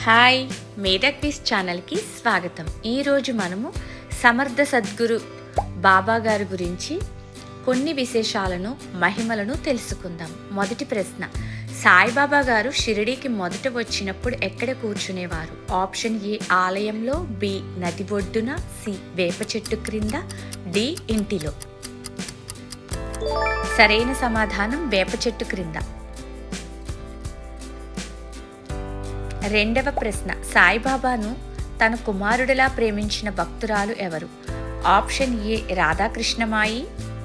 Hi, మేధా quiz ఛానల్కి స్వాగతం. ఈరోజు మనము సమర్థ సద్గురు బాబా గారి గురించి కొన్ని విశేషాలను మహిమలను తెలుసుకుందాం. మొదటి ప్రశ్న, సాయిబాబా గారు షిరిడీకి మొదట వచ్చినప్పుడు ఎక్కడ కూర్చునేవారు? ఆప్షన్ ఏ ఆలయంలో, బి నది ఒడ్డున, సి వేప చెట్టు క్రింద, డి ఇంటిలో. సరైన సమాధానం వేప చెట్టు క్రింద. రెండవ ప్రశ్న, సాయిబాబాను తన కుమారుడిలా ప్రేమించిన భక్తురాలు ఎవరు? Option A Radhakrishnamai,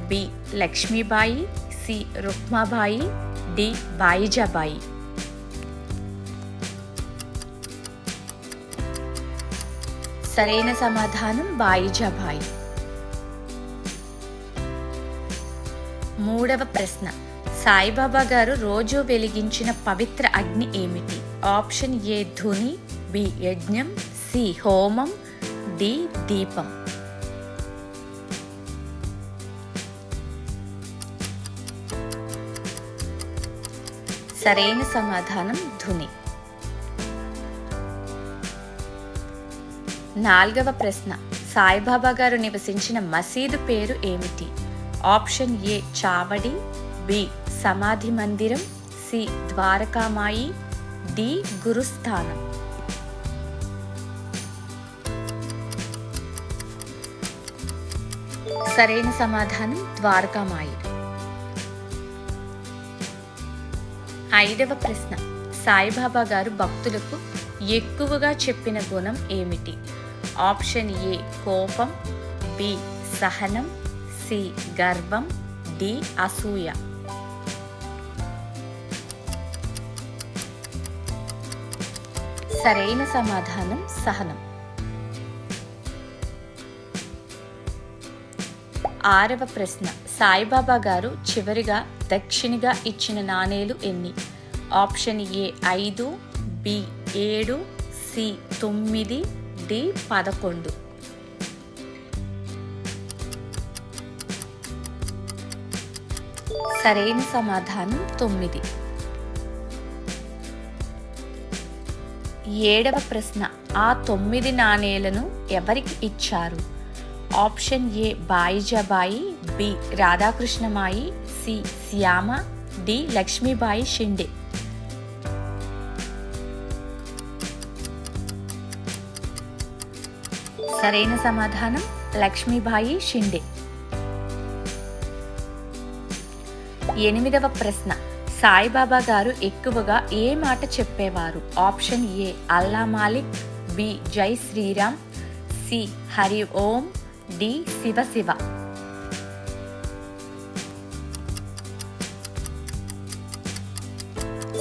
B Lakshmibai, C Rukmabai, D Baijabai. సరైన సమాధానం బాయిజాబాయి. మూడవ ప్రశ్న, సాయిబాబా గారు రోజు వెలిగించిన పవిత్ర అగ్ని ఏమిటి? ఆప్షన్ ఏ ధుని, బి యజ్ఞం, సి హోమం, డి దీపం. సరైన సమాధానం ధుని. నాలుగవ ప్రశ్న, సాయిబాబా గారు నివసించిన మసీదు పేరు ఏమిటి? ఆప్షన్ ఏ చావడి, బి సమాధి మందిరం, సి ద్వారకామాయి, డి గురుస్థానం. సరైన సమాధానం ద్వారకామాయి. ఐదవ ప్రశ్న, సాయిబాబా గారు భక్తులకు ఎక్కువగా చెప్పిన గుణం ఏమిటి? ఆప్షన్ ఏ కోపం, బి సహనం, సి గర్వం, డి అసూయ. సరైన సమాధానం సహనం. ఆరవ ప్రశ్న, సాయిబాబా గారు చివరిగా దక్షిణగా ఇచ్చిన నాణేలు ఎన్ని? Option A 5, B 7, C 9, D 11. సరైన సమాధానం 9. ఏడవ ప్రశ్న, ఆ 9 నాణేలను ఎవరికి ఇచ్చారు? Option A Baijabai, B Radhakrishnamai, C Shyama, D Lakshmibai Shinde. సరైన సమాధానం లక్ష్మీబాయి షిండే. ఎనిమిదవ ప్రశ్న, సాయిబాబా గారు ఎక్కువగా ఏ మాట చెప్పేవారు? Option A Allah Malik, B జై శ్రీరామ్, సి హరి ఓం, డి శివ శివ.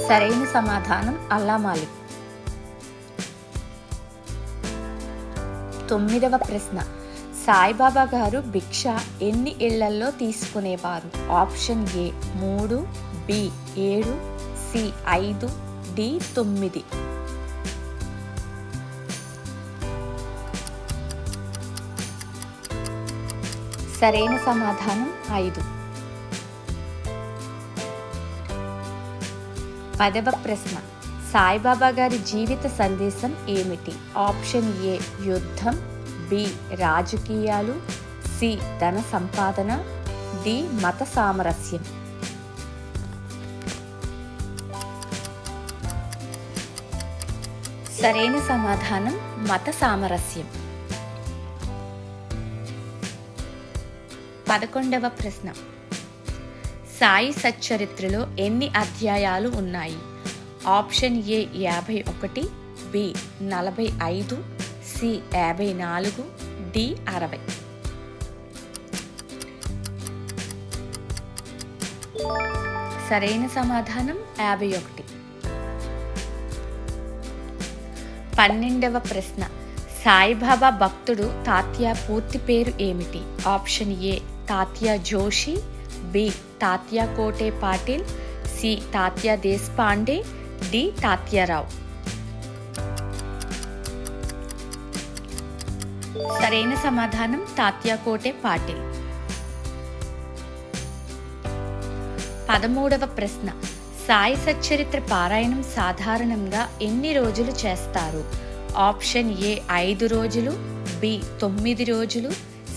సరైన సమాధానం అల్లా మాలిక్. తొమ్మిదవ ప్రశ్న, సాయిబాబా గారు భిక్ష ఎన్ని ఇళ్లల్లో తీసుకునేవారు? Option A 3, B 7, C 5, D 9. సరైన సమాధానం 5. 10వ ప్రశ్న, సాయిబాబా గారి జీవిత సందేశం ఏమిటి? ఆప్షన్ ఏ యుద్ధం, బి రాజకీయాలు, సి ధన సంపాదన, డి మత సామరస్యం. సరైన సమాధానం మత సామరస్యం. 11వ ప్రశ్న, సాయి సచ్చరిత్రలో ఎన్ని అధ్యాయాలు ఉన్నాయి? Option A 51, B 45, C 54, D 60. సరైన సమాధానం 51. 12వ ప్రశ్న, సాయిబాబా భక్తుడు తాత్యా పూర్తి పేరు ఏమిటి? Option A Tatya Joshi, B Tatya Kote Patil, C Tatya Deshpande, D Tatyarao. సరైన సమాధానం తాత్యా కోటే పాటిల్. 13వ ప్రశ్న, సాయి సచ్చరిత్ర పారాయణం సాధారణంగా ఎన్ని రోజులు చేస్తారు? ఆప్షన్ ఏ 5 రోజులు, బి 9 రోజులు,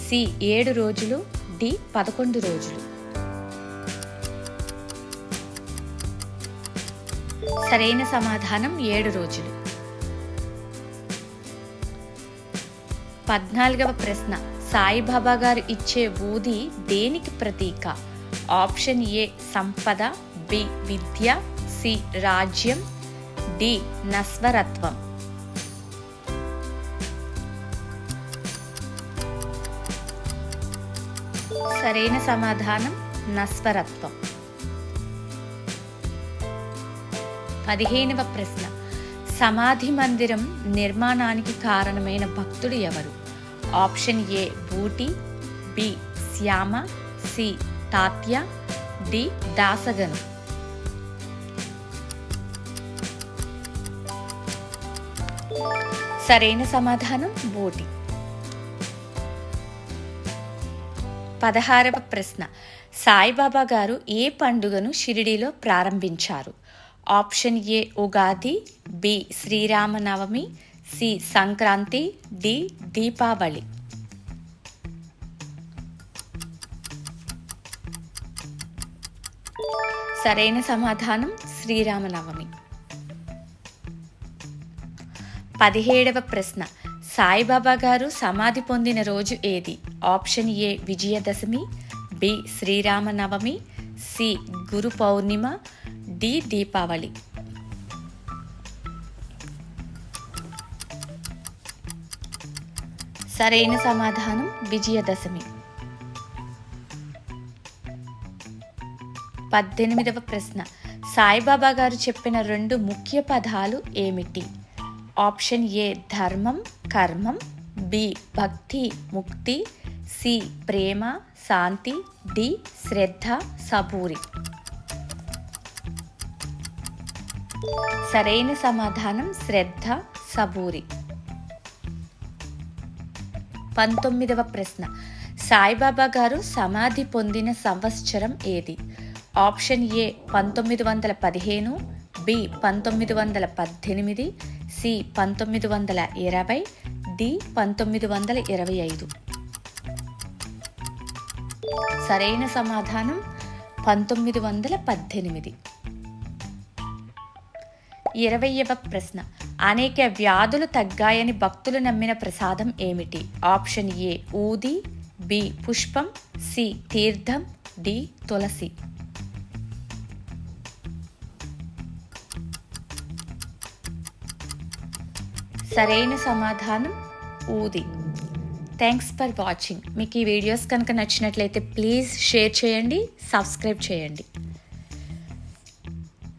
సి 7 రోజులు, డి 11 రోజులు. సరైన సమాధానం 7 రోజులు. 14వ ప్రశ్న, సాయిబాబా గారు ఇచ్చే ఊది దేనికి ప్రతీక? ఆప్షన్ ఏ సంపద, బి విద్య, సి రాజ్యం, డి నస్వరత్వం. సరైన సమాధానం నస్వరత్వం. 15వ ప్రశ్న, సమాధి మందిరం నిర్మాణానికి కారణమైన భక్తుడు ఎవరు? Option A Buti, B Shyama, C Tatya, D Dasganu. సరైన సమాధానం బూటి. 16వ ప్రశ్న, సాయిబాబా గారు ఏ పండుగను షిరిడీలో ప్రారంభించారు? Option A Ugadi, B Sriramanavami, C Sankranti, D Deepavali. సరైన సమాధానం శ్రీరామనవమి. 17వ ప్రశ్న, సాయిబాబా గారు సమాధి పొందిన రోజు ఏది? Option A Vijayadashami, B Sriramanavami, C Guru Purnima, D Deepavali. సరైన సమాధానం విజయదశమి. 18వ ప్రశ్న, సాయిబాబా గారు చెప్పిన 2 ముఖ్య పదాలు ఏమిటి? ఆప్షన్ ఏ ధర్మం కర్మం, బి భక్తి ముక్తి, సి ప్రేమ శాంతి, డి శ్రద్ధ సబూరి. సరైన సమాధానం శ్రద్ధ సబూరి. 19వ ప్రశ్న, సాయిబాబా గారు సమాధి పొందిన సంవత్సరం ఏది? Option A 1915, B 1918, C 1920, D 1925. సరైన సమాధానం 1918. 20వ ప్రశ్న, అనేక వ్యాధులు తగ్గాయని భక్తులు నమ్మిన ప్రసాదం ఏమిటి? ఆప్షన్ ఏ ఊది, బి పుష్పం, సి తీర్థం, డి తులసి. సరైన సమాధానం ఊది. Thanks for watching. మీకు ఈ వీడియోస్ కనుక నచ్చినట్లయితే ప్లీజ్ షేర్ చేయండి, సబ్స్క్రైబ్ చేయండి.